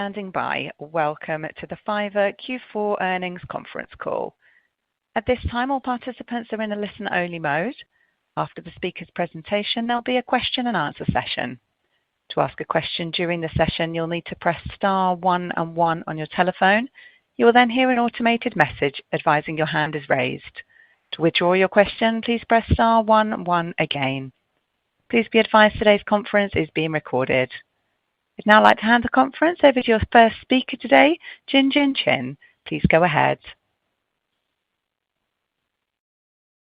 Standing by. Welcome to the Fiverr Q4 earnings conference call. At this time, all participants are in a listen-only mode. After the speaker's presentation, there'll be a question and answer session. To ask a question during the session, you'll need to press star 1 and 1 on your telephone. You will then hear an automated message advising your hand is raised. To withdraw your question, please press star 1 and 1 again. Please be advised today's conference is being recorded. I'd now like to hand the conference over to your first speaker today, Jinjin Qian. Please go ahead.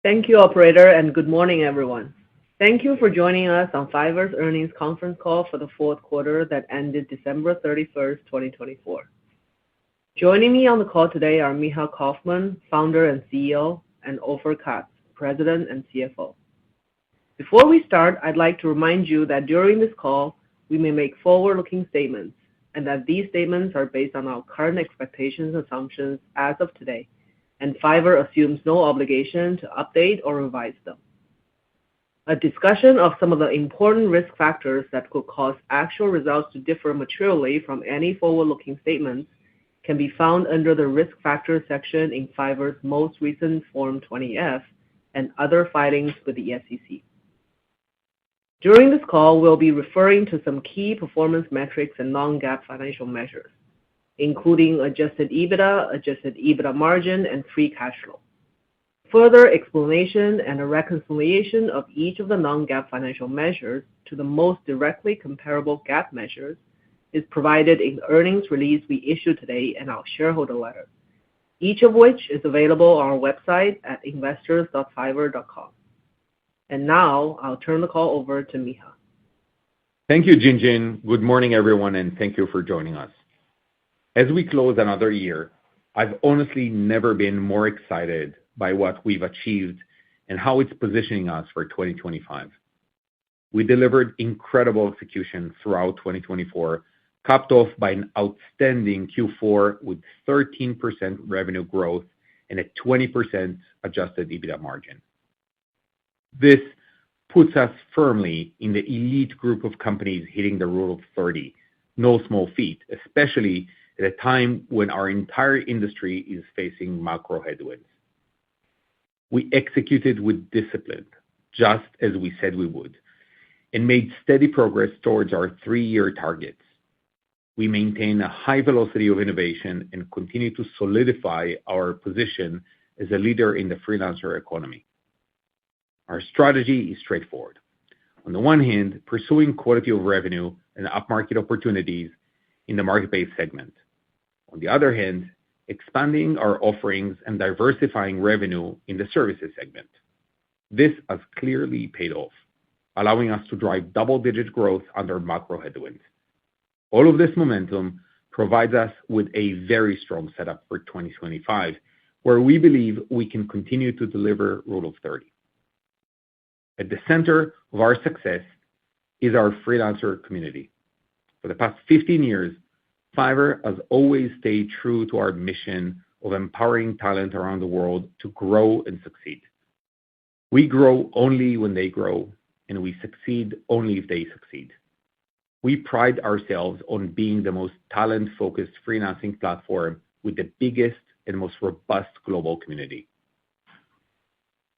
Thank you, operator, and good morning, everyone. Thank you for joining us on Fiverr's earnings conference call for the fourth quarter that ended December 31st, 2024. Joining me on the call today are Micha Kaufman, founder and CEO, and Ofer Katz, president and CFO. Before we start, I'd like to remind you that during this call, we may make forward-looking statements, and that these statements are based on our current expectations and assumptions as of today, and Fiverr assumes no obligation to update or revise them. A discussion of some of the important risk factors that could cause actual results to differ materially from any forward-looking statements can be found under the Risk Factors section in Fiverr's most recent Form 20-F and other filings with the SEC. During this call, we'll be referring to some key performance metrics and non-GAAP financial measures, including adjusted EBITDA margin, and free cash flow. Further explanation and a reconciliation of each of the non-GAAP financial measures to the most directly comparable GAAP measures is provided in the earnings release we issued today and our shareholder letter, each of which is available on our website at investors.fiverr.com. And now, I'll turn the call over to Micha. Thank you, Jinjin. Good morning, everyone, and thank you for joining us. As we close another year, I've honestly never been more excited by what we've achieved and how it's positioning us for 2025. We delivered incredible execution throughout 2024, capped off by an outstanding Q4 with 13% revenue growth and a 20% adjusted EBITDA margin. This puts us firmly in the elite group of companies hitting the Rule of 30, no small feat, especially at a time when our entire industry is facing macro headwinds. We executed with discipline, just as we said we would, and made steady progress towards our 3-year targets. We maintain a high velocity of innovation and continue to solidify our position as a leader in the freelancer economy. Our strategy is straightforward. On the one hand, pursuing quality of revenue and upmarket opportunities in the market-based segment. On the other hand, expanding our offerings and diversifying revenue in the services segment. This has clearly paid off, allowing us to drive double-digit growth under macro headwinds. All of this momentum provides us with a very strong setup for 2025, where we believe we can continue to deliver Rule of 30. At the center of our success is our freelancer community. For the past 15 years, Fiverr has always stayed true to our mission of empowering talent around the world to grow and succeed. We grow only when they grow, and we succeed only if they succeed. We pride ourselves on being the most talent-focused freelancing platform with the biggest and most robust global community.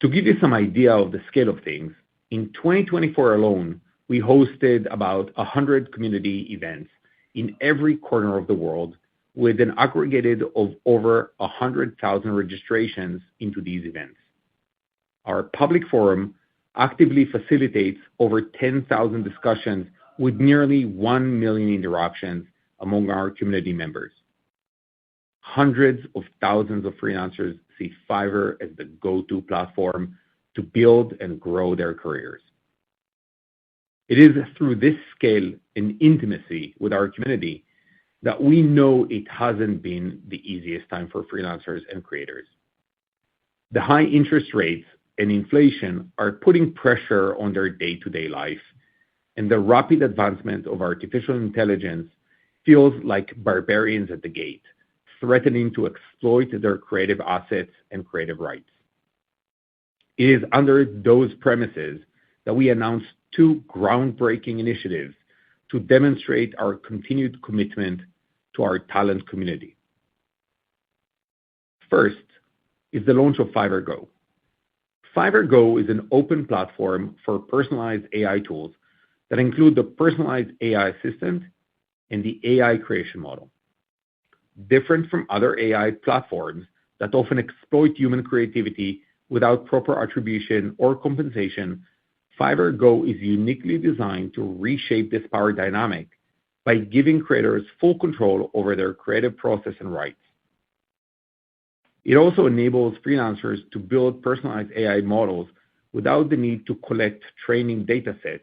To give you some idea of the scale of things, in 2024 alone, we hosted about 100 community events in every corner of the world, with an aggregated of over 100,000 registrations into these events. Our public forum actively facilitates over 10,000 discussions with nearly 1 million interactions among our community members. Hundreds of thousands of freelancers see Fiverr as the go-to platform to build and grow their careers. It is through this scale and intimacy with our community that we know it hasn't been the easiest time for freelancers and creators. The high interest rates and inflation are putting pressure on their day-to-day life, and the rapid advancement of artificial intelligence feels like barbarians at the gate, threatening to exploit their creative assets and creative rights. It is under those premises that we announced 2 groundbreaking initiatives to demonstrate our continued commitment to our talent community. First is the launch of Fiverr Go. Fiverr Go is an open platform for personalized AI tools that include the personalized AI assistant and the AI creation model. Different from other AI platforms that often exploit human creativity without proper attribution or compensation, Fiverr Go is uniquely designed to reshape this power dynamic by giving creators full control over their creative process and rights. It also enables freelancers to build personalized AI models without the need to collect training datasets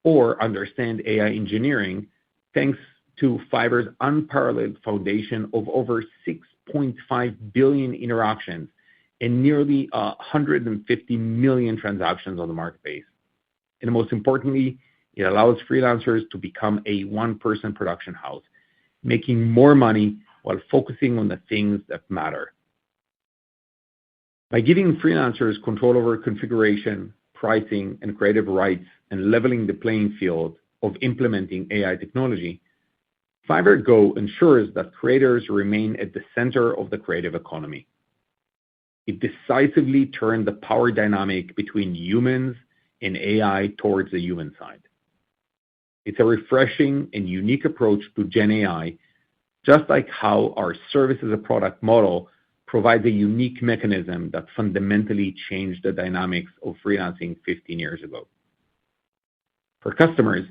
or understand AI engineering, thanks to Fiverr's unparalleled foundation of over 6.5 billion interactions and nearly 150 million transactions on the marketplace. And most importantly, it allows freelancers to become a one-person production house, making more money while focusing on the things that matter. By giving freelancers control over configuration, pricing, and creative rights, and leveling the playing field of implementing AI technology, Fiverr Go ensures that creators remain at the center of the creative economy. It decisively turned the power dynamic between humans and AI towards the human side. It's a refreshing and unique approach to Gen AI, just like how our service as a product model provides a unique mechanism that fundamentally changed the dynamics of freelancing 15 years ago. For customers,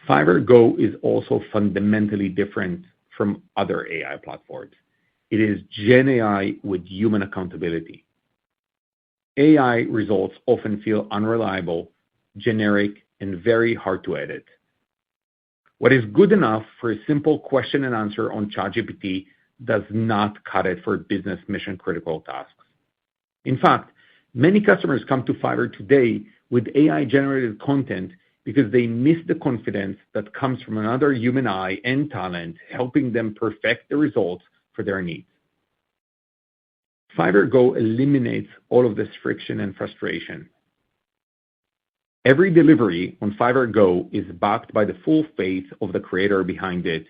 Fiverr Go is also fundamentally different from other AI platforms. It is Gen AI with human accountability. AI results often feel unreliable, generic, and very hard to edit. What is good enough for a simple question and answer on ChatGPT does not cut it for business mission-critical tasks. In fact, many customers come to Fiverr today with AI-generated content because they miss the confidence that comes from another human eye and talent helping them perfect the results for their needs. Fiverr Go eliminates all of this friction and frustration. Every delivery on Fiverr Go is backed by the full faith of the creator behind it,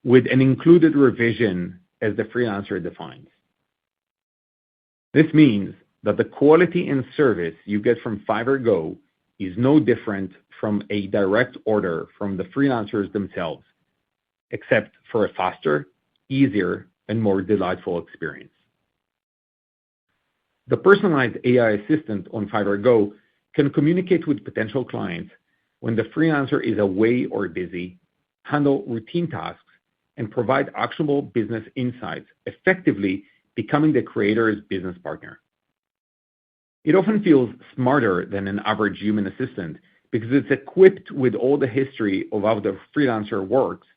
with an included revision as the freelancer defines. This means that the quality and service you get from Fiverr Go is no different from a direct order from the freelancers themselves, except for a faster, easier, and more delightful experience. The personalized AI assistant on Fiverr Go can communicate with potential clients when the freelancer is away or busy, handle routine tasks, and provide actionable business insights, effectively becoming the creator's business partner. It often feels smarter than an average human assistant because it's equipped with all the history of how the freelancer works,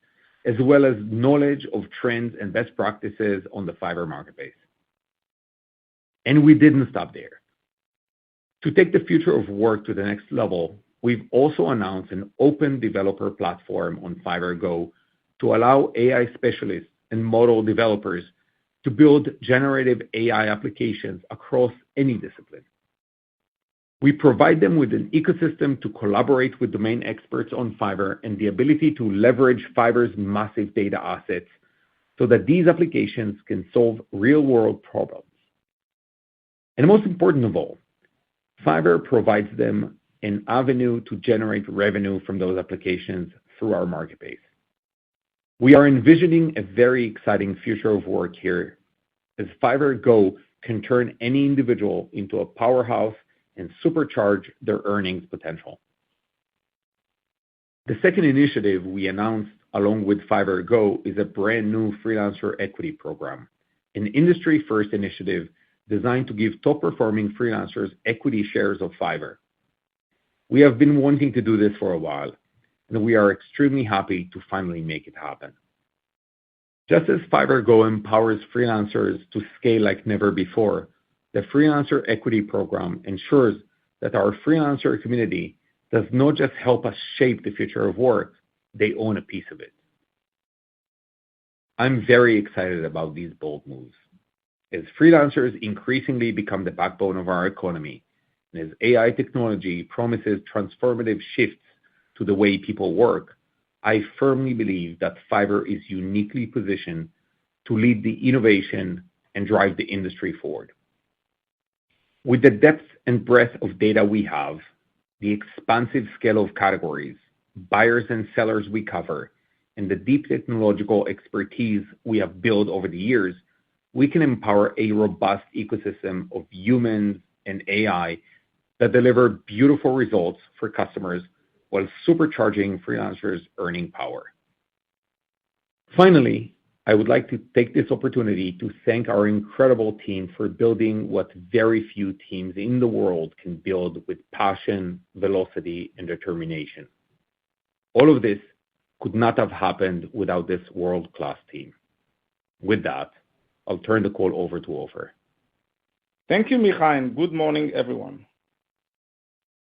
as well as knowledge of trends and best practices on the Fiverr marketplace. And we didn't stop there. To take the future of work to the next level, we've also announced an open developer platform on Fiverr Go to allow AI specialists and model developers to build generative AI applications across any discipline. We provide them with an ecosystem to collaborate with domain experts on Fiverr and the ability to leverage Fiverr's massive data assets so that these applications can solve real-world problems. And most important of all, Fiverr provides them an avenue to generate revenue from those applications through our marketplace. We are envisioning a very exciting future of work here, as Fiverr Go can turn any individual into a powerhouse and supercharge their earnings potential. The second initiative we announced along with Fiverr Go is a brand new freelancer equity program, an industry-first initiative designed to give top-performing freelancers equity shares of Fiverr. We have been wanting to do this for a while, and we are extremely happy to finally make it happen. Just as Fiverr Go empowers freelancers to scale like never before, the Freelancer Equity Program ensures that our freelancer community does not just help us shape the future of work, they own a piece of it. I'm very excited about these bold moves. As freelancers increasingly become the backbone of our economy, and as AI technology promises transformative shifts to the way people work, I firmly believe that Fiverr is uniquely positioned to lead the innovation and drive the industry forward. With the depth and breadth of data we have, the expansive scale of categories, buyers and sellers we cover, and the deep technological expertise we have built over the years, we can empower a robust ecosystem of humans and AI that deliver beautiful results for customers while supercharging freelancers' earning power. Finally, I would like to take this opportunity to thank our incredible team for building what very few teams in the world can build with passion, velocity, and determination. All of this could not have happened without this world-class team. With that, I'll turn the call over to Ofer. Thank you, Micha, and good morning, everyone.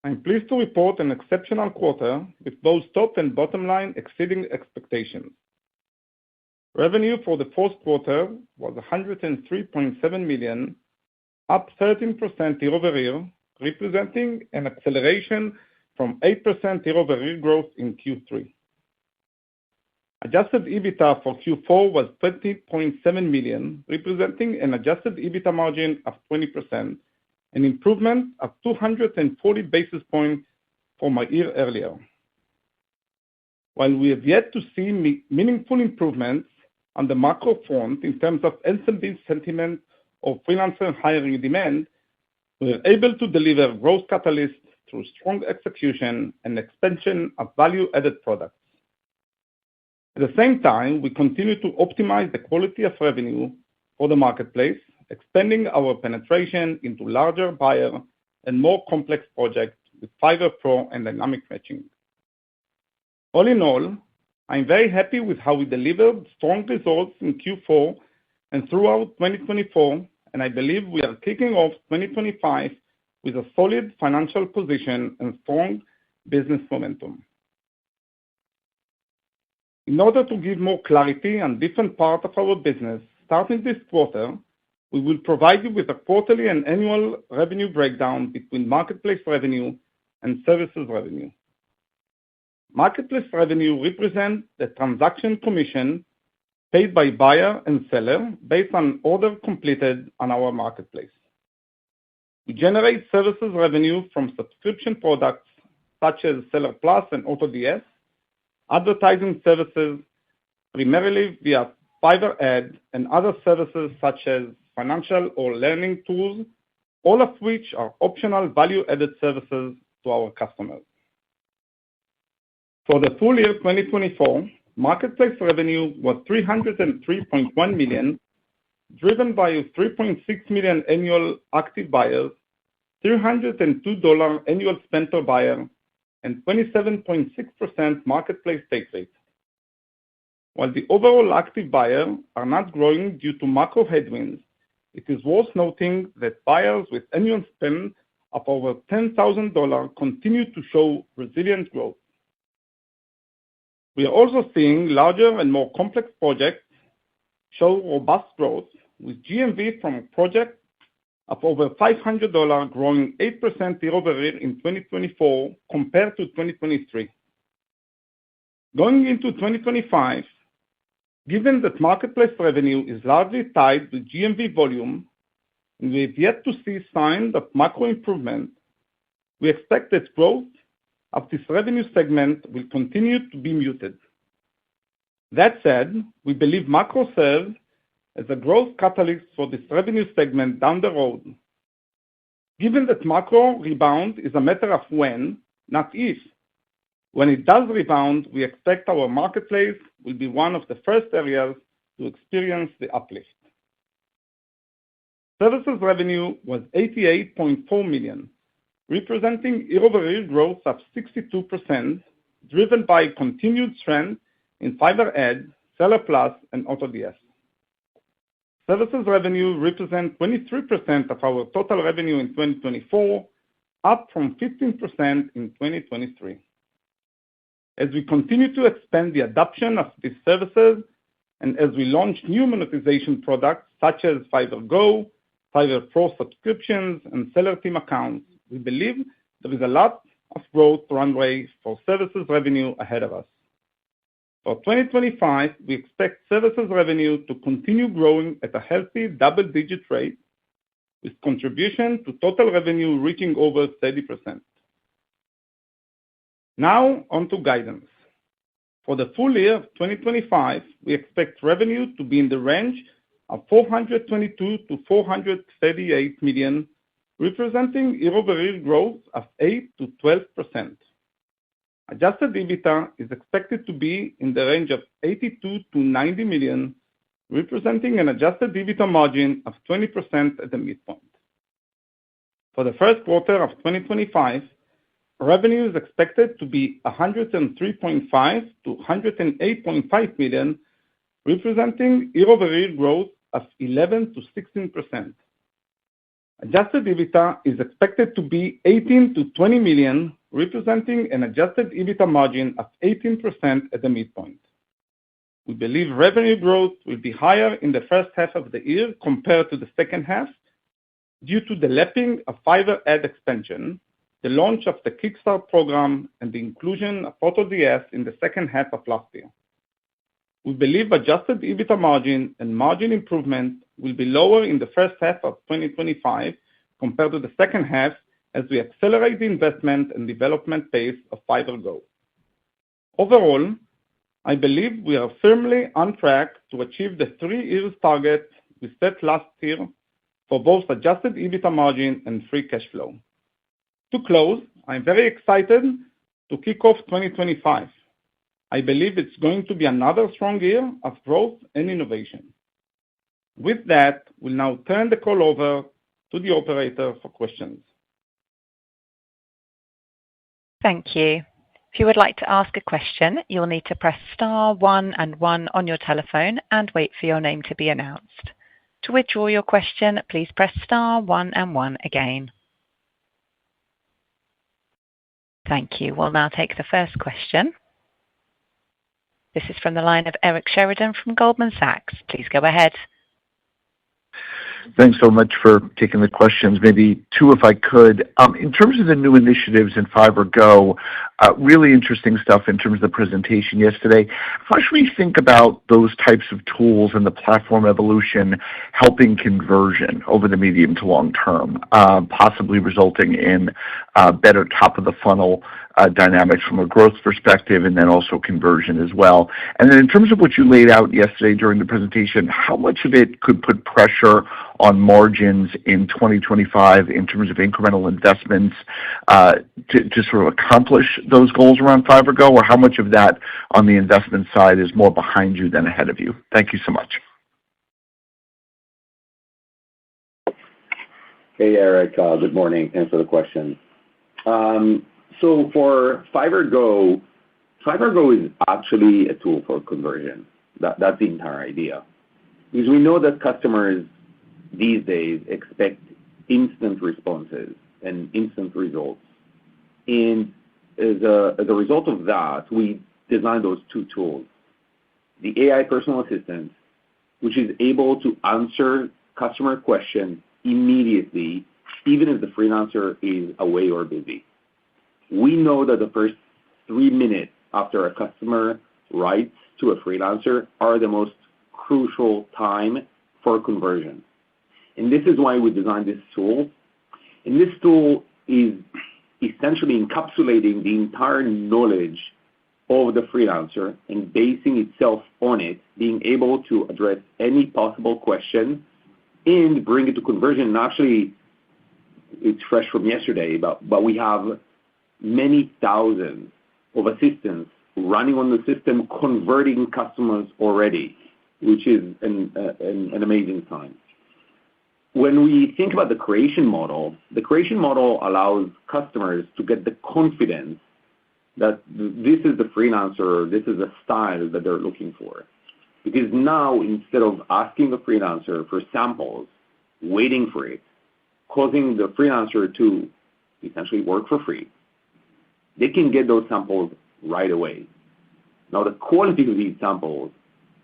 I'm pleased to report an exceptional quarter with both top and bottom line exceeding expectations. Revenue for the fourth quarter was $103.7 million, up 13% year-over-year, representing an acceleration from 8% year-over-year growth in Q3. Adjusted EBITDA for Q4 was $20.7 million, representing an adjusted EBITDA margin of 20%, an improvement of 240 basis points from a year earlier. While we have yet to see meaningful improvements on the macro front in terms of SMB sentiment or freelancer hiring demand, we are able to deliver growth catalysts through strong execution and expansion of value-added products. At the same time, we continue to optimize the quality of revenue for the marketplace, expanding our penetration into larger buyer and more complex projects with Fiverr Pro and dynamic matching. All in all, I'm very happy with how we delivered strong results in Q4 and throughout 2024, and I believe we are kicking off 2025 with a solid financial position and strong business momentum. In order to give more clarity on different parts of our business, starting this quarter, we will provide you with a quarterly and annual revenue breakdown between marketplace revenue and services revenue. Marketplace revenue represents the transaction commission paid by buyer and seller based on order completed on our marketplace. We generate services revenue from subscription products such as Seller Plus and AutoDS, advertising services primarily via Fiverr Ads, and other services such as financial or learning tools, all of which are optional value-added services to our customers. For the full year 2024, marketplace revenue was $303.1 million, driven by 3.6 million annual active buyers, $302 annual spend per buyer, and 27.6% marketplace take rate. While the overall active buyers are not growing due to macro headwinds, it is worth noting that buyers with annual spend of over $10,000 continue to show resilient growth. We are also seeing larger and more complex projects show robust growth, with GMV from projects of over $500 growing 8% year-over-year in 2024 compared to 2023. Going into 2025, given that marketplace revenue is largely tied to GMV volume, and we have yet to see signs of macro improvement, we expect that growth of this revenue segment will continue to be muted. That said, we believe macro serves as a growth catalyst for this revenue segment down the road. Given that macro rebound is a matter of when, not if, when it does rebound, we expect our marketplace will be one of the first areas to experience the uplift. Services revenue was $88.4 million, representing year-over-year growth of 62%, driven by continued strength in Fiverr Ads, Seller Plus, and AutoDS. Services revenue represents 23% of our total revenue in 2024, up from 15% in 2023. As we continue to expand the adoption of these services, and as we launch new monetization products such as Fiverr Go, Fiverr Pro subscriptions, and seller team accounts, we believe there is a lot of growth runway for services revenue ahead of us. For 2025, we expect services revenue to continue growing at a healthy double-digit rate, with contribution to total revenue reaching over 30%. Now, on to guidance. For the full year of 2025, we expect revenue to be in the range of $422 to $438 million, representing year-over-year growth of 8 to 12%. Adjusted EBITDA is expected to be in the range of $82 to $90 million, representing an adjusted EBITDA margin of 20% at the midpoint. For the first quarter of 2025, revenue is expected to be $103.5 to $108.5 million, representing year-over-year growth of 11 to 16%. Adjusted EBITDA is expected to be $18 to $20 million, representing an adjusted EBITDA margin of 18% at the midpoint. We believe revenue growth will be higher in the first half of the year compared to the second half due to the lapping of Fiverr ad expansion, the launch of the Kickstart program, and the inclusion of AutoDS in the second half of last year. We believe adjusted EBITDA margin and margin improvement will be lower in the first half of 2025 compared to the second half as we accelerate the investment and development pace of Fiverr Go. Overall, I believe we are firmly on track to achieve the 3-year target we set last year for both adjusted EBITDA margin and free cash flow. To close, I'm very excited to kick off 2025. I believe it's going to be another strong year of growth and innovation. With that, we'll now turn the call over to the operator for questions. Thank you. If you would like to ask a question, you'll need to press star 1 and 1 on your telephone and wait for your name to be announced. To withdraw your question, please press star 1 and 1 again. Thank you. We'll now take the first question. This is from the line of Eric Sheridan from Goldman Sachs. Please go ahead. Thanks so much for taking the questions. Maybe two, if I could. In terms of the new initiatives in Fiverr Go, really interesting stuff in terms of the presentation yesterday. How should we think about those types of tools and the platform evolution helping conversion over the medium to long term, possibly resulting in better top-of-the-funnel dynamics from a growth perspective and then also conversion as well? And then in terms of what you laid out yesterday during the presentation, how much of it could put pressure on margins in 2025 in terms of incremental investments to sort of accomplish those goals around Fiverr Go, or how much of that on the investment side is more behind you than ahead of you? Thank you so much. Hey, Eric. Good morning. Thanks for the question. So for Fiverr Go is actually a tool for conversion. That's the entire idea. Because we know that customers these days expect instant responses and instant results. And as a result of that, we designed those two tools. The AI personal assistant, which is able to answer customer questions immediately, even if the freelancer is away or busy. We know that the first 3 minutes after a customer writes to a freelancer are the most crucial time for conversion. And this is why we designed this tool. And this tool is essentially encapsulating the entire knowledge of the freelancer and basing itself on it, being able to address any possible question and bring it to conversion. And actually, it's fresh from yesterday, but we have many thousands of assistants running on the system, converting customers already, which is an amazing sign. When we think about the creation model allows customers to get the confidence that this is the freelancer, this is the style that they're looking for. Because now, instead of asking the freelancer for samples, waiting for it, causing the freelancer to essentially work for free, they can get those samples right away. Now, the quality of these samples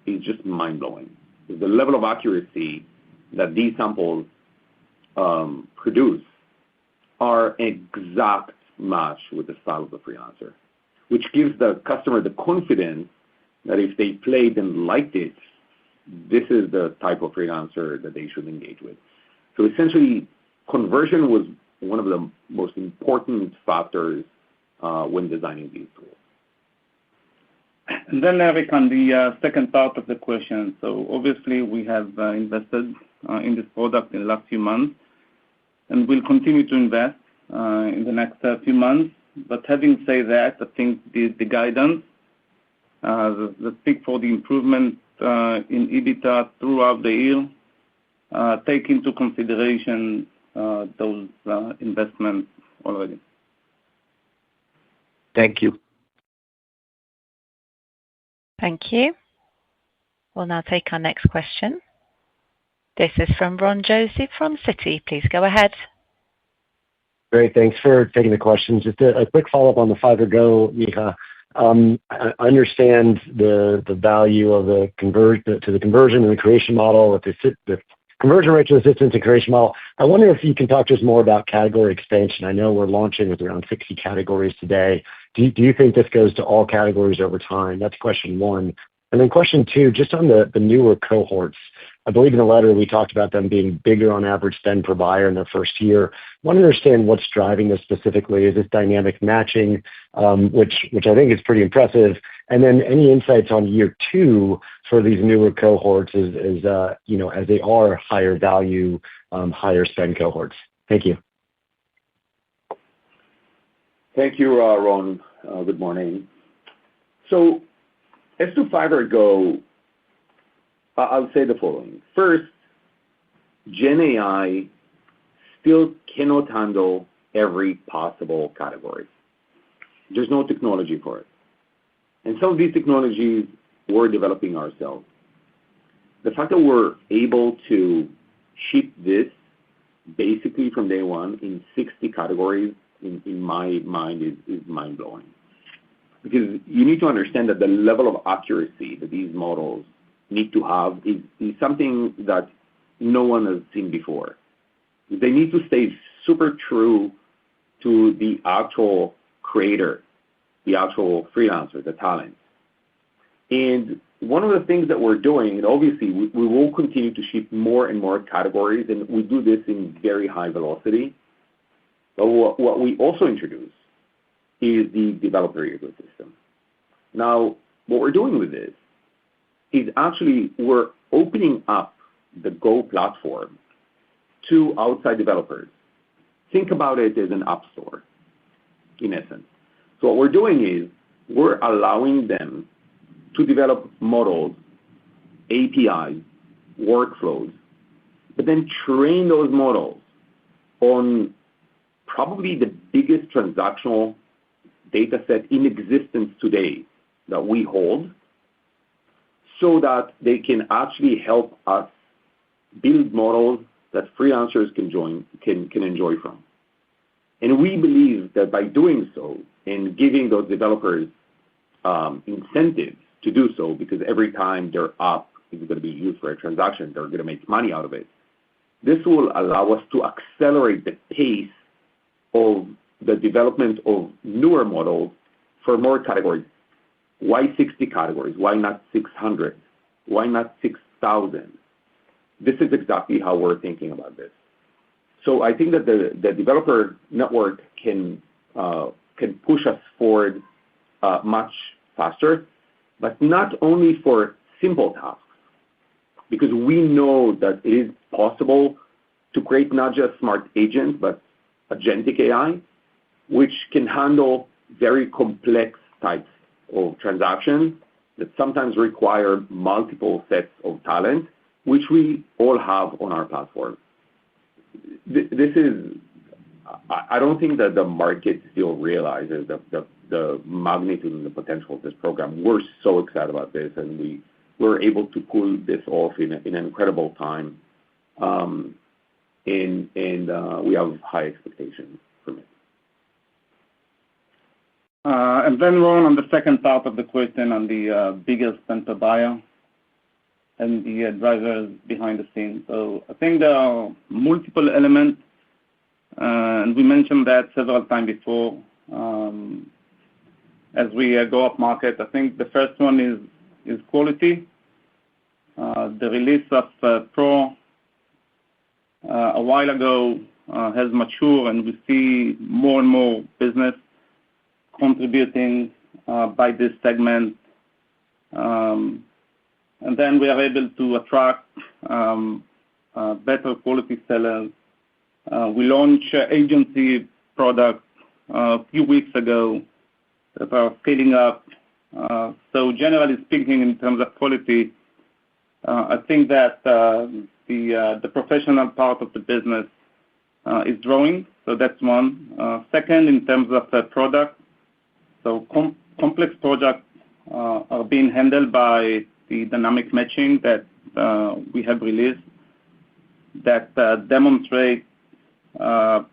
is just mind-blowing. The level of accuracy that these samples produce are an exact match with the style of the freelancer, which gives the customer the confidence that if they played and liked it, this is the type of freelancer that they should engage with. So essentially, conversion was one of the most important factors when designing these tools. And then, Eric, on the second part of the question. So obviously, we have invested in this product in the last few months, and we'll continue to invest in the next few months. But having said that, I think the guidance, the speak for the improvement in EBITDA throughout the year, take into consideration those investments already. Thank you. Thank you. We'll now take our next question. This is from Ron Josey from Citi. Please go ahead. Great. Thanks for taking the question. Just a quick follow-up on the Fiverr Go, Micha. I understand the value of the conversion and the creation model, with the conversion rate to assistance and creation model. I wonder if you can talk to us more about category expansion. I know we're launching with around 60 categories today. Do you think this goes to all categories over time? That's question one. And then question two, just on the newer cohorts. I believe in the letter we talked about them being bigger on average spend per buyer in their first year. I want to understand what's driving this specifically. Is this dynamic matching, which I think is pretty impressive? And then any insights on year two for these newer cohorts as they are higher value, higher spend cohorts. Thank you. Thank you, Ron. Good morning. So as to Fiverr Go, I'll say the following. First, Gen AI still cannot handle every possible category. There's no technology for it. And some of these technologies we're developing ourselves. The fact that we're able to ship this basically from day one in 60 categories, in my mind, is mind-blowing. Because you need to understand that the level of accuracy that these models need to have is something that no one has seen before. They need to stay super true to the actual creator, the actual freelancer, the talent. And one of the things that we're doing, and obviously we will continue to ship more and more categories, and we do this in very high velocity. But what we also introduce is the developer ecosystem. Now, what we're doing with this is actually we're opening up the Go platform to outside developers. Think about it as an app store, in essence. So what we're doing is we're allowing them to develop models, APIs, workflows, but then train those models on probably the biggest transactional data set in existence today that we hold, so that they can actually help us build models that freelancers can enjoy from. And we believe that by doing so and giving those developers incentives to do so, because every time their app is going to be used for a transaction, they're going to make money out of it. This will allow us to accelerate the pace of the development of newer models for more categories. Why 60 categories? Why not 600? Why not 6,000? This is exactly how we're thinking about this. So I think that the developer network can push us forward much faster, but not only for simple tasks, because we know that it is possible to create not just smart agents, but agentic AI, which can handle very complex types of transactions that sometimes require multiple sets of talent, which we all have on our platform. This is, I don't think that the market still realizes the magnitude and the potential of this program. We're so excited about this, and we're able to pull this off in an incredible time, and we have high expectations from it. And then, Ron, on the second part of the question on the bigger spend per buyer and the drivers behind the scenes. So I think there are multiple elements, and we mentioned that several times before. As we go up market, I think the first one is is quality. The release of Pro a while ago has matured, and we see more and more business contributing by this segment. And then we are able to attract better quality sellers. We launched agency products a few weeks ago that are scaling up. So generally speaking, in terms of quality, I think that the professional part of the business is growing. So that's one. Second, in terms of product, so complex projects are being handled by the dynamic matching that we have released that demonstrate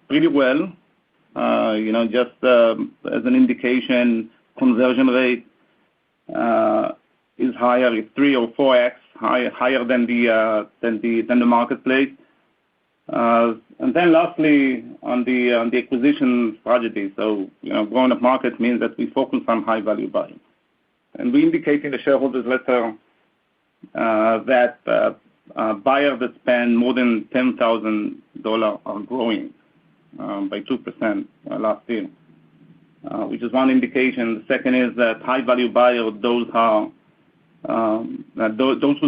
pretty well. Just as an indication, conversion rate is higher, it's 3 or 4x higher than the marketplace. And then lastly, on the acquisition strategy. So growing up market means that we focus on high value buyers. And we indicate in the shareholders letter that buyers that spend more than $10,000 are growing by 2% last year, which is one indication. The second is that high value buyers, those who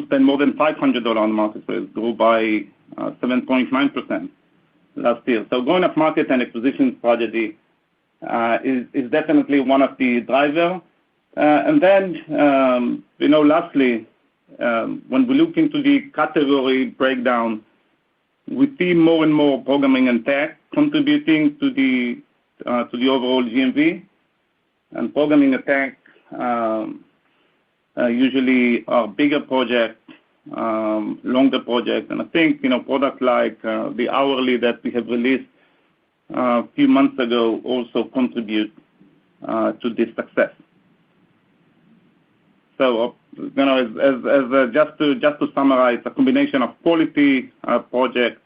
spend more than $500 on the marketplace, grew by 7.9% last year. So going up market and acquisition strategy is definitely one of the drivers. And then, lastly, when we look into the category breakdown, we see more and more programming and tech contributing to the overall GMV. And programming and tech usually are bigger projects, longer projects. And I think, products like the hourly that we have released a few months ago also contribute to this success. So, just to summarize, a combination of quality projects,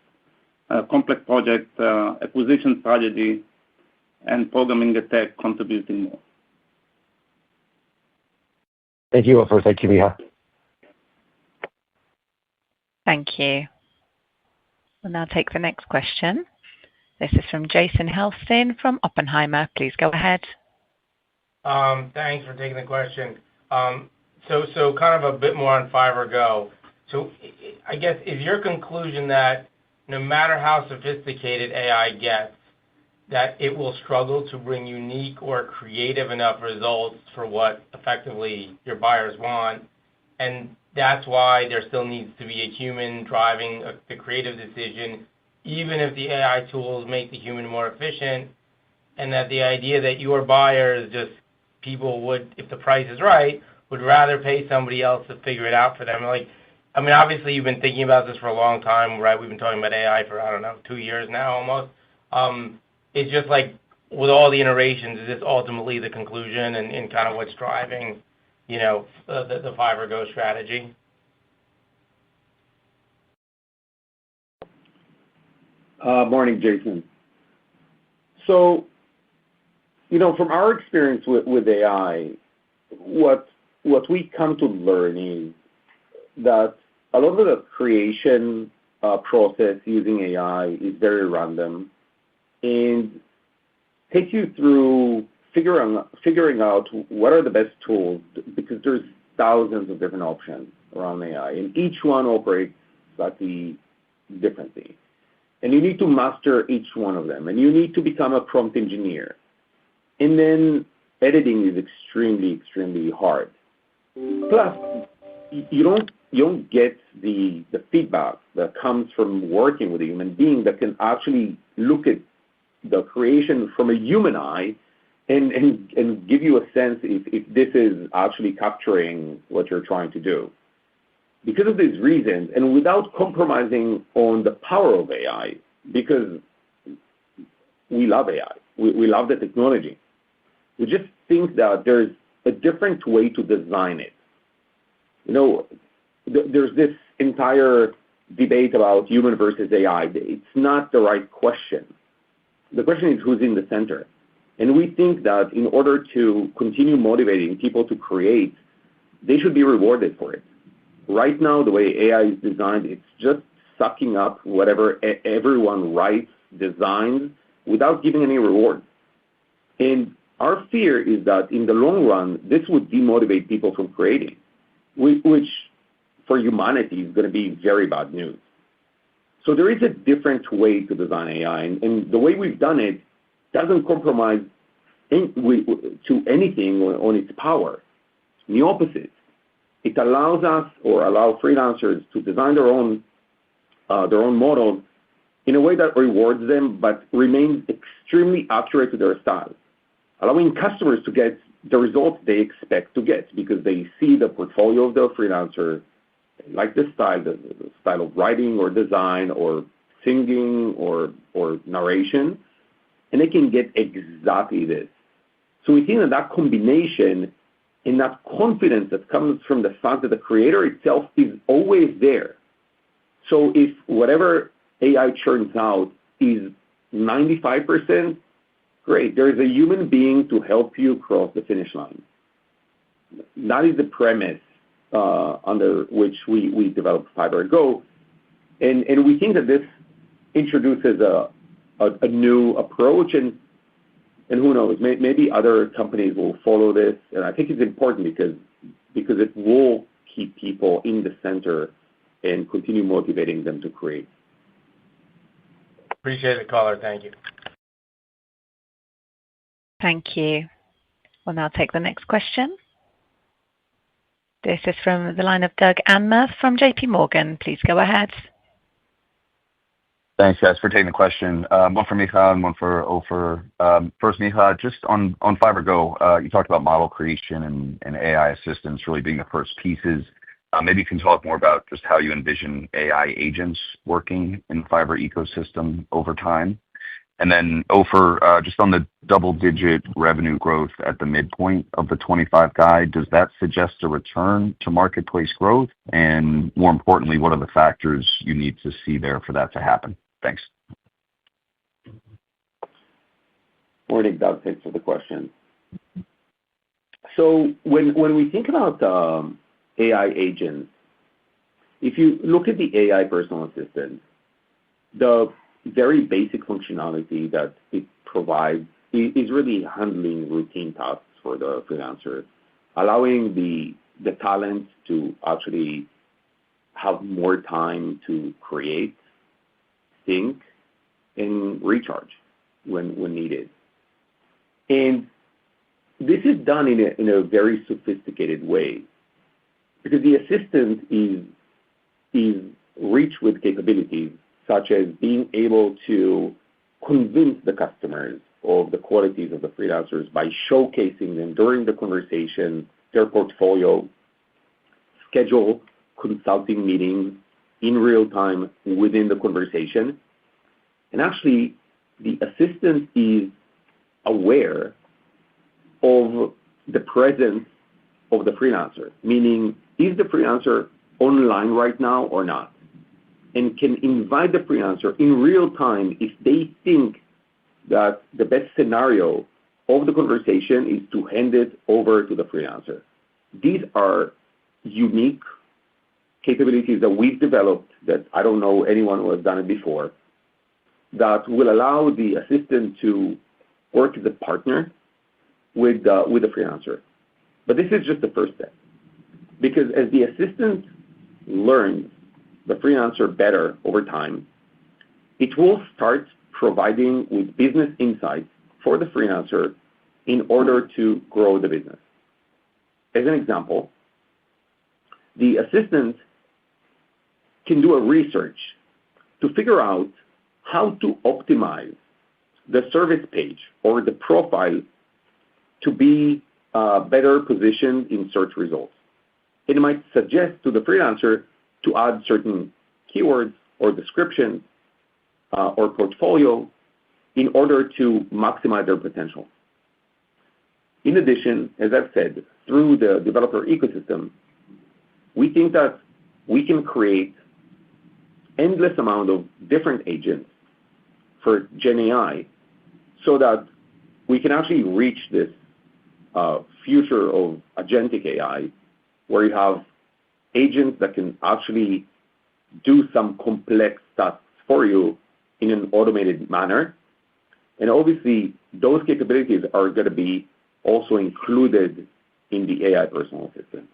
complex projects, acquisition strategy, and programming and tech contributing more. Thank you, Ofer. Thank you, Micha. Thank you. We'll now take the next question. This is from Jason Helfstein from Oppenheimer. Please go ahead. Thanks for taking the question. So kind of a bit more on Fiverr Go. So I guess is your conclusion that no matter how sophisticated AI gets, that it will struggle to bring unique or creative enough results for what effectively your buyers want, and that's why there still needs to be a human driving the creative decision, even if the AI tools make the human more efficient, and that the idea that your buyers people would, if the price is right, would rather pay somebody else to figure it out for them. Obviously you've been thinking about this for a long time, right? We've been talking about AI for, 2 years now almost. It's just like with all the iterations, is this ultimately the conclusion and kind of what's driving, the Fiverr Go strategy? Morning, Jason. So, from our experience with AI, what we come to learn is that a lot of the creation process using AI is very random and take you through figuring out what are the best tools, because there's thousands of different options around AI, and each one operates slightly differently. And you need to master each one of them, and you need to become a prompt engineer. And then editing is extremely, extremely hard. Plus, you don't get the feedback that comes from working with a human being that can actually look at the creation from a human eye and give you a sense if this is actually capturing what you're trying to do. Because of these reasons, and without compromising on the power of AI, because we love AI, we love the technology, we just think that there's a different way to design it. There's this entire debate about human versus AI. It's not the right question. The question is who's in the center. And we think that in order to continue motivating people to create, they should be rewarded for it. Right now, the way AI is designed, it's just sucking up whatever everyone writes, designs, without giving any reward. And our fear is that in the long run, this would demotivate people from creating, which for humanity is going to be very bad news. So there is a different way to design AI, and the way we've done it doesn't compromise to anything on its power. The opposite. It allows us or allow freelancers to design their own models in a way that rewards them but remains extremely accurate to their style, allowing customers to get the results they expect to get because they see the portfolio of the freelancer, like the style of writing or design or singing or narration, and they can get exactly this. So we think that combination and that confidence that comes from the fact that the creator itself is always there. So if whatever AI churns out is 95%, great. There is a human being to help you cross the finish line. That is the premise under which we developed Fiverr Go. And we think that this introduces a new approach, and who knows, maybe other companies will follow this. And I think it's important because it will keep people in the center and continue motivating them to create. Appreciate it, caller. Thank you. Thank you. We'll now take the next question. This is from the line of Doug Anmuth from JP Morgan. Please go ahead. Thanks, guys, for taking the question. One for Micha and one for Ofer. First, Micha, just on Fiverr Go, you talked about model creation and AI assistance really being the first pieces. Maybe you can talk more about just how you envision AI agents working in the Fiverr ecosystem over time. And then Ofer, just on the double-digit revenue growth at the midpoint of the 25 guide, does that suggest a return to marketplace growth? And more importantly, what are the factors you need to see there for that to happen? Thanks. Morning, Doug. Thanks for the question. So when we think about AI agents, if you look at the AI personal assistant, the very basic functionality that it provides is really handling routine tasks for the freelancer, allowing the talent to actually have more time to create, think, and recharge when needed. And this is done in a very sophisticated way because the assistant is rich with capabilities such as being able to convince the customers of the qualities of the freelancers by showcasing them during the conversation, their portfolio, schedule consulting meetings in real time within the conversation. And actually, the assistant is aware of the presence of the freelancer, meaning is the freelancer online right now or not? And can invite the freelancer in real time if they think that the best scenario of the conversation is to hand it over to the freelancer. These are unique capabilities that we've developed that I don't know anyone who has done it before, that will allow the assistant to work as a partner with the freelancer. But this is just the first step. Because as the assistant learns the freelancer better over time, it will start providing with business insights for the freelancer in order to grow the business. As an example, the assistant can do a research to figure out how to optimize the service page or the profile to be better positioned in search results. It might suggest to the freelancer to add certain keywords or descriptions or portfolio in order to maximize their potential. In addition, as I've said, through the developer ecosystem, we think that we can create endless amount of different agents for Gen AI so that we can actually reach this future of agentic AI where you have agents that can actually do some complex tasks for you in an automated manner. And obviously, those capabilities are going to be also included in the AI personal assistant.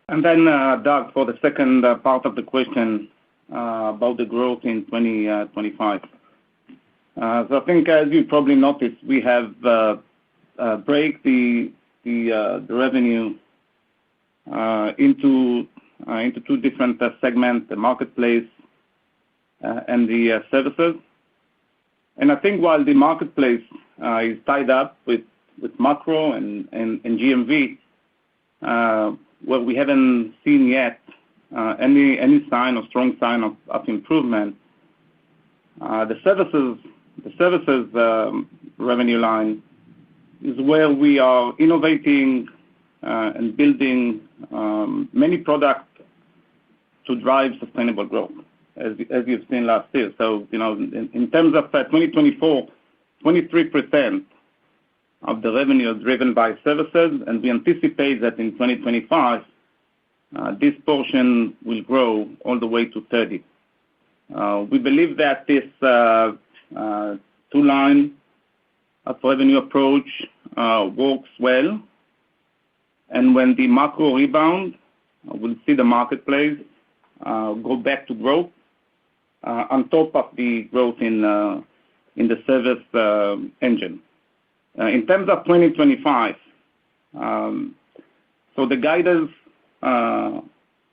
And then, Doug, for the second part of the question about the growth in 2025. So I think, as you probably noticed, we have break the revenue into two different segments: the marketplace and the services. And I think while the marketplace is tied up with macro and GMV, well, we haven't seen yet any sign or strong sign of improvement. The services revenue line is where we are innovating and building many products to drive sustainable growth, as you've seen last year. So, in terms of 2024, 23% of the revenue is driven by services, and we anticipate that in 2025, this portion will grow all the way to 30%. We believe that this two-line of revenue approach works well, and when the macro rebound, we'll see the marketplace go back to growth on top of the growth in the service engine. In terms of 2025, so the guidance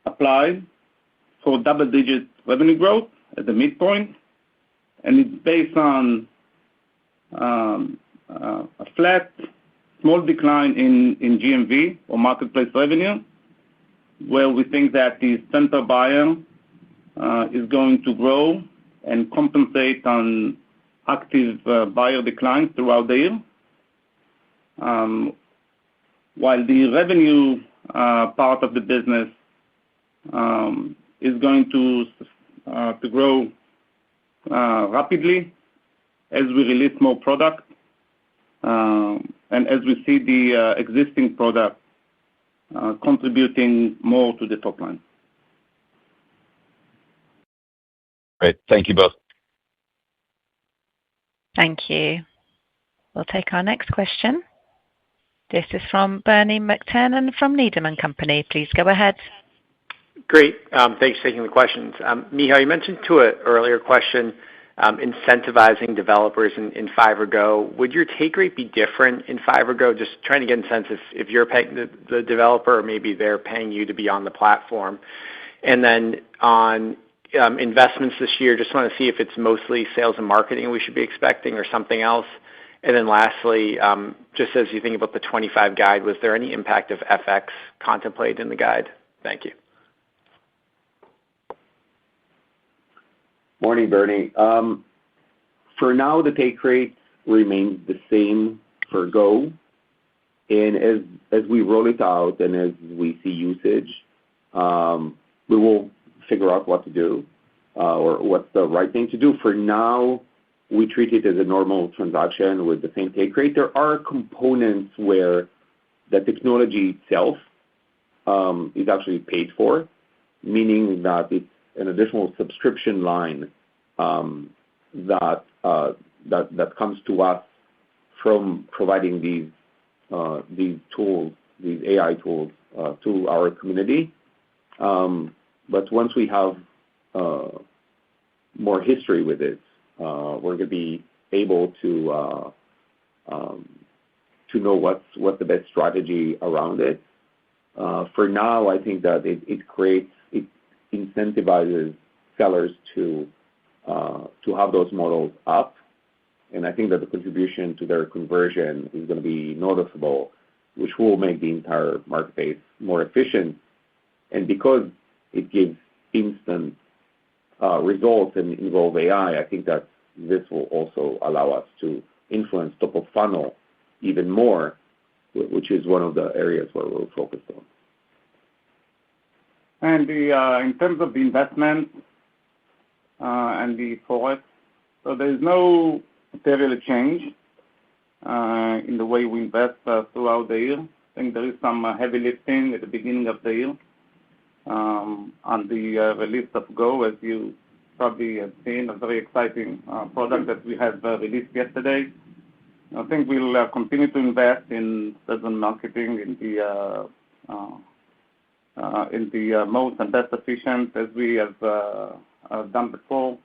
applies for double-digit revenue growth at the midpoint, and it's based on a flat, small decline in GMV or marketplace revenue, where we think that the center buyer is going to grow and compensate on active buyer declines throughout the year. While the revenue part of the business is going to grow rapidly as we release more product and as we see the existing product contributing more to the top line. Great. Thank you both. Thank you. We'll take our next question. This is from Bernie McTernan from Needham & Company. Please go ahead. Great. Thanks for taking the questions. Micha, you mentioned to an earlier question incentivizing developers in Fiverr Go. Would your take rate be different in Fiverr Go? Just trying to get a sense if you're paying the developer or maybe they're paying you to be on the platform. And then on investments this year, just want to see if it's mostly sales and marketing we should be expecting or something else. And then lastly, just as you think about the 25 guide, was there any impact of FX contemplated in the guide? Thank you. Morning, Bernie. For now, the take rate remains the same for Go. And as we roll it out and as we see usage, we will figure out what to do or what's the right thing to do. For now, we treat it as a normal transaction with the same take rate. There are components where the technology itself is actually paid for, meaning that it's an additional subscription line that comes to us from providing these tools, these AI tools to our community. But once we have more history with it, we're going to be able to know what's the best strategy around it. For now, I think that it incentivizes sellers to have those models up, and I think that the contribution to their conversion is going to be noticeable, which will make the entire marketplace more efficient. And because it gives instant results and involve AI, I think that this will also allow us to influence top of funnel even more, which is one of the areas where we're focused on. And in terms of the investment and the forex, so there is no material change. in the way we invest throughout the year. I think there is some heavy lifting at the beginning of the year on the release of Go, as you probably have seen, a very exciting product that we have released yesterday. I think we'll continue to invest in sales and marketing in the most and best efficient as we have done before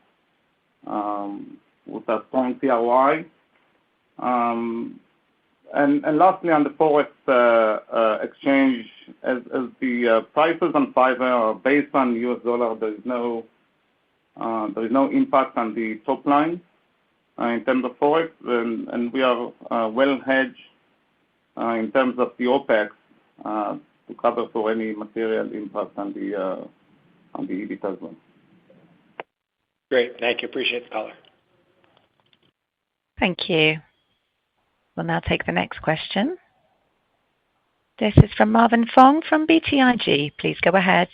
with a strong ROI. And lastly, on the Forex exchange, as the prices on Fiverr are based on US dollar, there is no impact on the top line in terms of Forex, and we are well hedged in terms of the OpEx to cover for any material impact on the EBIT as well. Great. Thank you. Appreciate the color. Thank you. We'll now take the next question. This is from Marvin Fong from BTIG. Please go ahead.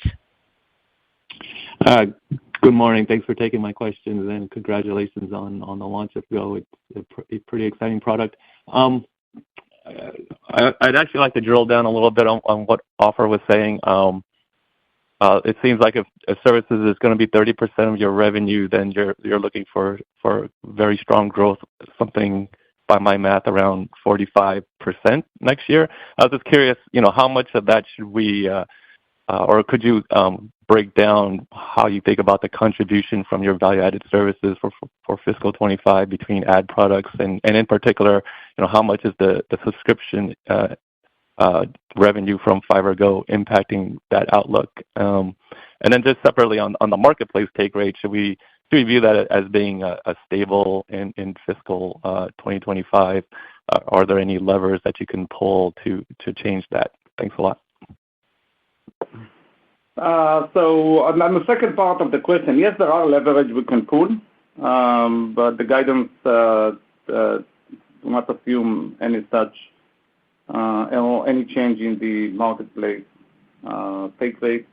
Good morning. Thanks for taking my questions, and congratulations on the launch of Go. It's a pretty exciting product. I'd actually like to drill down a little bit on what Ofer was saying. It seems like if services is going to be 30% of your revenue, then you're looking for very strong growth, something by my math around 45% next year. I was just curious, how much of that should we, or could you break down how you think about the contribution from your value-added services for fiscal 25 between ad products and in particular, how much is the subscription revenue from Fiverr Go impacting that outlook? And then just separately on the marketplace take rate, should we view that as being a stable in fiscal 2025? Are there any levers that you can pull to change that? Thanks a lot. So on the second part of the question, yes, there are leverage we can pull, but the guidance do not assume any such or any change in the marketplace take rate.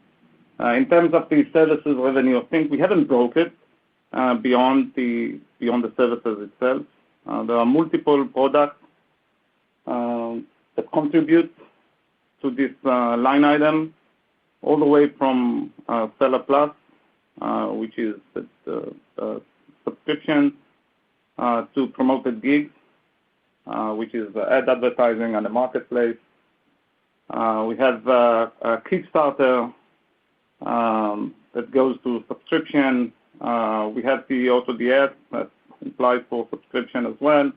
In terms of the services revenue, I think we haven't broke it beyond the services itself. There are multiple products that contribute to this line item, all the way from Seller Plus, which is the subscription, to promoted gigs, which is ad advertising on the marketplace. We have a Kickstarter that goes to subscription. We have the AutoDS that applies for subscription as well.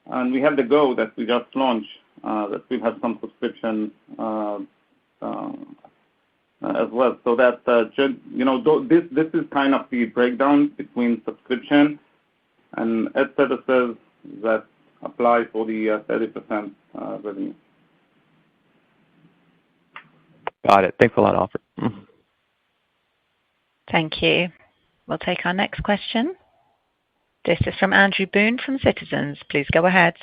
And we have the Go that we just launched that will have some subscription as well. So that, this is kind of the breakdown between subscription and ad services that apply for the 30% revenue. Got it. Thanks a lot, Ofer. Thank you. We'll take our next question. This is from Andrew Boone from Citizens. Please go ahead.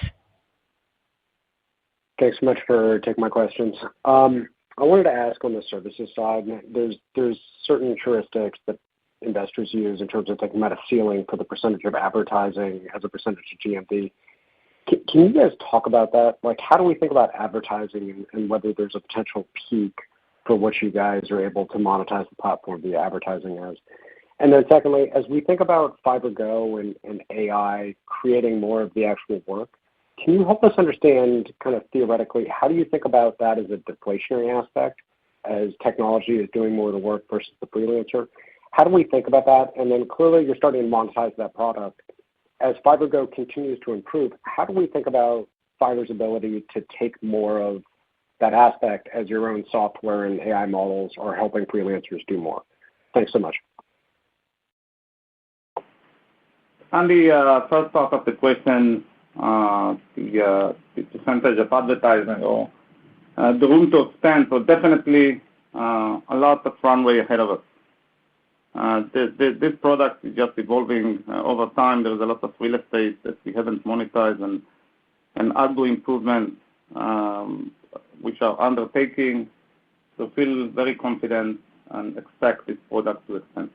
Thanks so much for taking my questions. I wanted to ask on the services side, there's certain heuristics that investors use in terms of thinking about a ceiling for the percentage of advertising as a percentage of GMV. Can you guys talk about that? Like, how do we think about advertising and whether there's a potential peak for what you guys are able to monetize the platform via advertising as? And then secondly, as we think about Fiverr Go and AI creating more of the actual work, can you help us understand kind of theoretically, how do you think about that as a deflationary aspect as technology is doing more of the work versus the freelancer? How do we think about that? And then clearly you're starting to monetize that product. As Fiverr Go continues to improve, how do we think about Fiverr's ability to take more of that aspect as your own software and AI models are helping freelancers do more? Thanks so much. On the first part of the question, the percentage of advertising or the room to expand, so definitely a lot of runway ahead of us. This product is just evolving over time. There's a lot of real estate that we haven't monetized and algo improvements which are undertaking. So feel very confident and expect this product to expand.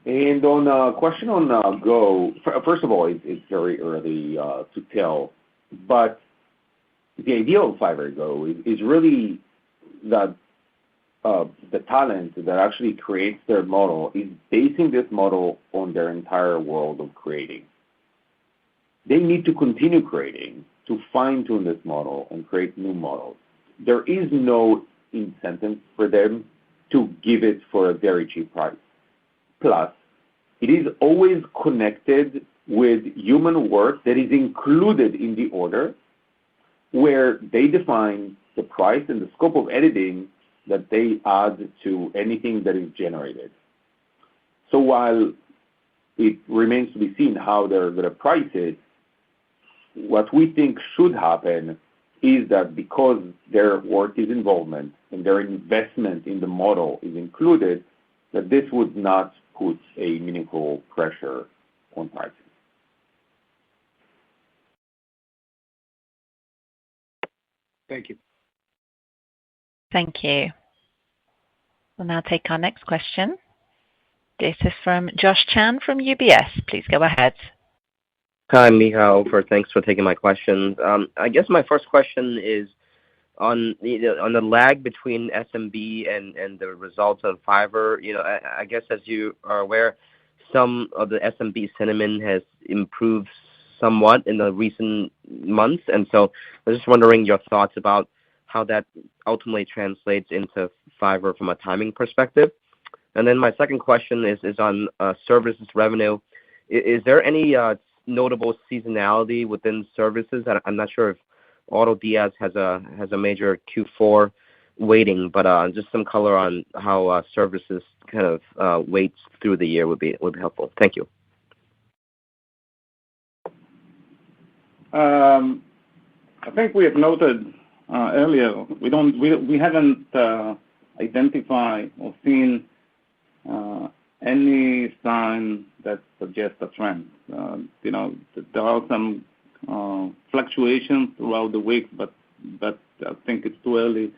And on a question on Go, first of all, it's very early to tell, but the idea of Fiverr Go is really that the talent that actually creates their model is basing this model on their entire world of creating. They need to continue creating to fine-tune this model and create new models. There is no incentive for them to give it for a very cheap price. Plus, it is always connected with human work that is included in the order, where they define the price and the scope of editing that they add to anything that is generated. So while it remains to be seen how they're going to price it, what we think should happen is that because their work is involvement and their investment in the model is included, that this would not put a meaningful pressure on pricing. Thank you. Thank you. We'll now take our next question. This is from Josh Chan from UBS. Please go ahead. Hi, Micha. Thanks for taking my questions. I guess my first question is on the lag between SMB and the results of Fiverr. I guess as you are aware, some of the SMB sentiment has improved somewhat in the recent months, and so I was just wondering your thoughts about how that ultimately translates into Fiverr from a timing perspective. And then my second question is on services revenue. Is there any notable seasonality within services? I'm not sure if AutoDS has a major Q4 weighting, but just some color on how services kind of weights through the year would be helpful. Thank you. I think we have noted earlier we haven't identified or seen any sign that suggests a trend. There are some fluctuations throughout the week, but I think it's too early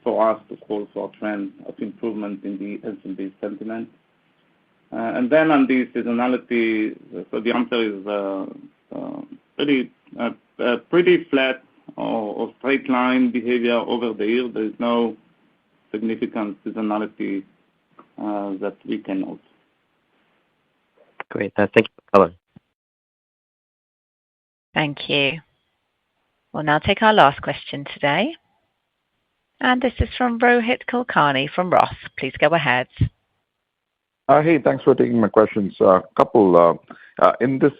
for us to call for a trend of improvement in the SMB sentiment. And then on the seasonality, so the answer is pretty flat or straight line behavior over the year. There is no significant seasonality that we can note. Great. Thank you for color. Thank you. We'll now take our last question today. And this is from Rohit Kulkarni from Roth. Please go ahead. Hey, thanks for taking my questions. A couple in this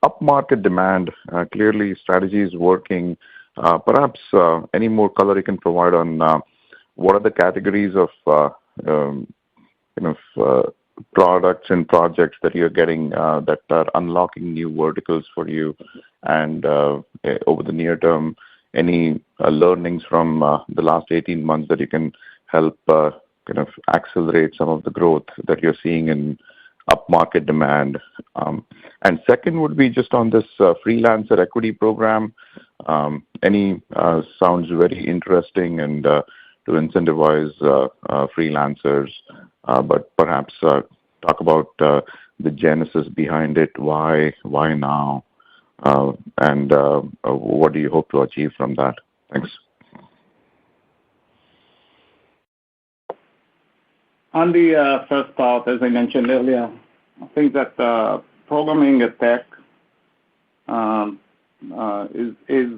upmarket demand, clearly strategy is working. Perhaps any more color you can provide on what are the categories of products and projects that you're getting that are unlocking new verticals for you, and over the near term, any learnings from the last 18 months that you can help kind of accelerate some of the growth that you're seeing in upmarket demand. And second would be just on this freelancer equity program. Any sounds very interesting and to incentivize freelancers, but perhaps talk about the genesis behind it, why now, and what do you hope to achieve from that? Thanks. On the first part, as I mentioned earlier, I think that programming a tech is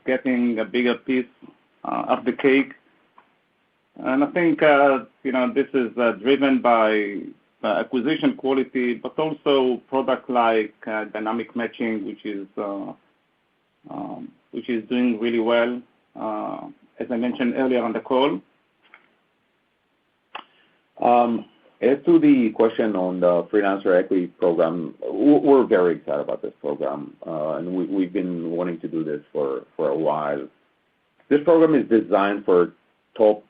getting a bigger piece of the cake, and I think this is driven by acquisition quality, but also product like dynamic matching, which is doing really well, as I mentioned earlier on the call. As to the question on the freelancer equity program, we're very excited about this program, and we've been wanting to do this for a while. This program is designed for top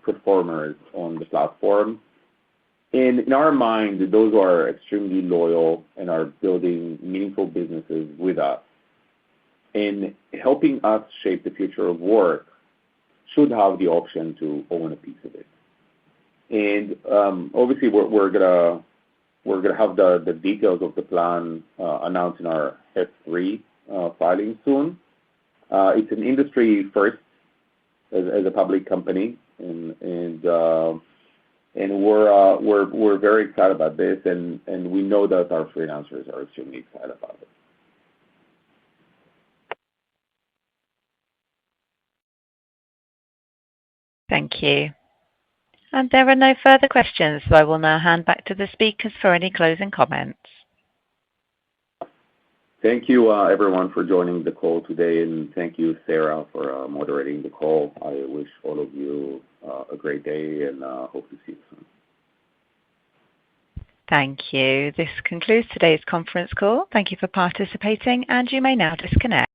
performers on the platform. And in our mind, those who are extremely loyal and are building meaningful businesses with us and helping us shape the future of work should have the option to own a piece of it. Obviously, we're gonna have the details of the plan announced in our F3 filing soon. It's an industry first as a public company, and we're very excited about this, and we know that our freelancers are extremely excited about it. Thank you. And there are no further questions, so I will now hand back to the speakers for any closing comments. Thank you, everyone, for joining the call today, and thank you, Sarah, for moderating the call. I wish all of you a great day, and hope to see you soon. Thank you. This concludes today's conference call. Thank you for participating, and you may now disconnect.